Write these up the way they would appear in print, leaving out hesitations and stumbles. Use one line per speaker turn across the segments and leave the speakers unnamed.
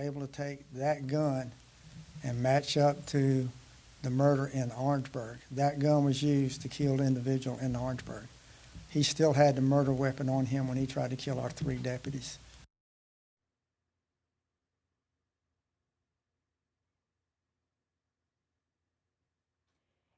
able to take that gun and match up to the murder in Orangeburg. That gun was used to kill the individual in Orangeburg. He still had the murder weapon on him when he tried to kill our 3 deputies.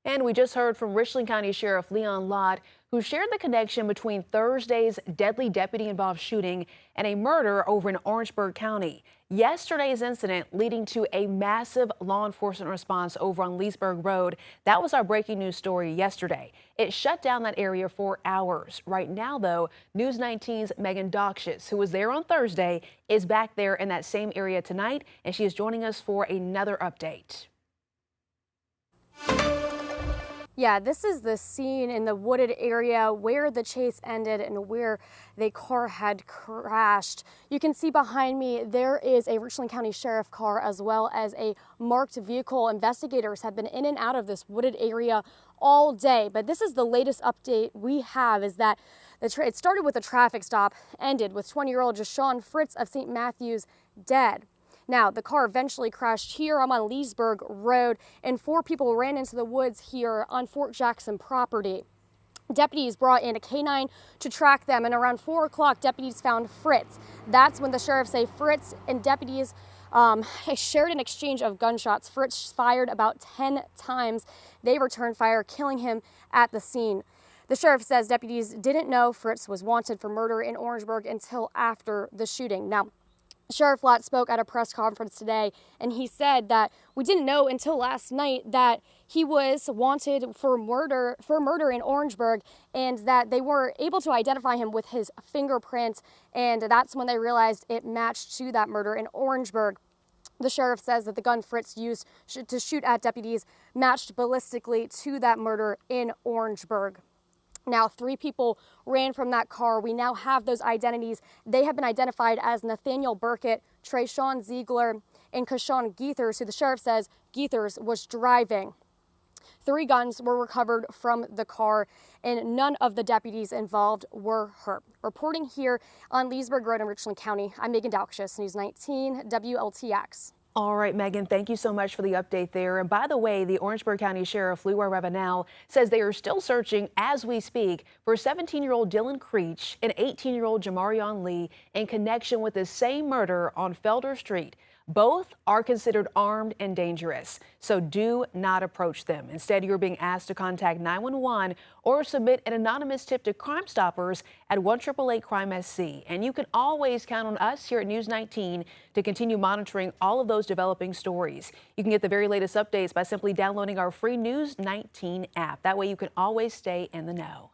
And we just heard from Richland County Sheriff Leon Lott, who shared the connection between Thursday's deadly deputy-involved shooting and a murder over in Orangeburg County. Yesterday's incident leading to a massive law enforcement response over on Leesburg Road. That was our breaking news story yesterday. It shut down that area for hours. Right now, though, News 19's Megan Doxius, who was there on Thursday, is back there in that same area tonight, and she is joining us for another update.
Yeah, this is the scene in the wooded area where the chase ended and where the car had crashed. You can see behind me there is a Richland County Sheriff car as well as a marked vehicle. Investigators have been in and out of this wooded area all day, but this is the latest update we have is that it started with a traffic stop, ended with 20-year-old Jashawn Fritz of St. Matthews dead. Now, the car eventually crashed here. I'm on Leesburg Road, and 4 people ran into the woods here on Fort Jackson property. Deputies brought in a canine to track them, and around 4 o'clock, deputies found Fritz. That's when the sheriff say Fritz and deputies shared an exchange of gunshots. Fritz fired about 10 times. They returned fire, killing him at the scene. The sheriff says deputies didn't know Fritz was wanted for murder in Orangeburg until after the shooting. Now, Sheriff Lott spoke at a press conference today, and he said that we didn't know until last night that he was wanted for murder in Orangeburg, and that they were able to identify him with his fingerprint, and that's when they realized it matched to that murder in Orangeburg. The sheriff says that the gun Fritz used to shoot at deputies matched ballistically to that murder in Orangeburg. Now, 3 people ran from that car. We now have those identities. They have been identified as Nathaniel Burkett, Trayshawn Ziegler, and Kashawn Geethers, who the sheriff says Geethers was driving. 3 guns were recovered from the car, and none of the deputies involved were hurt. Reporting here on Leesburg Road in Richland County, I'm Megan Doxius, News 19 WLTX.
All right, Megan, thank you so much for the update there. And by the way, the Orangeburg County Sheriff Leroy Ravenel says they are still searching as we speak for 17-year-old Dylan Creech and 18-year-old Jamarion Lee in connection with the same murder on Felder Street. Both are considered armed and dangerous, so do not approach them. Instead, you're being asked to contact 911 or submit an anonymous tip to Crime Stoppers at 1-888-CRIME-SC. And you can always count on us here at News 19 to continue monitoring all of those developing stories. You can get the very latest updates by simply downloading our free News 19 app. That way you can always stay in the know.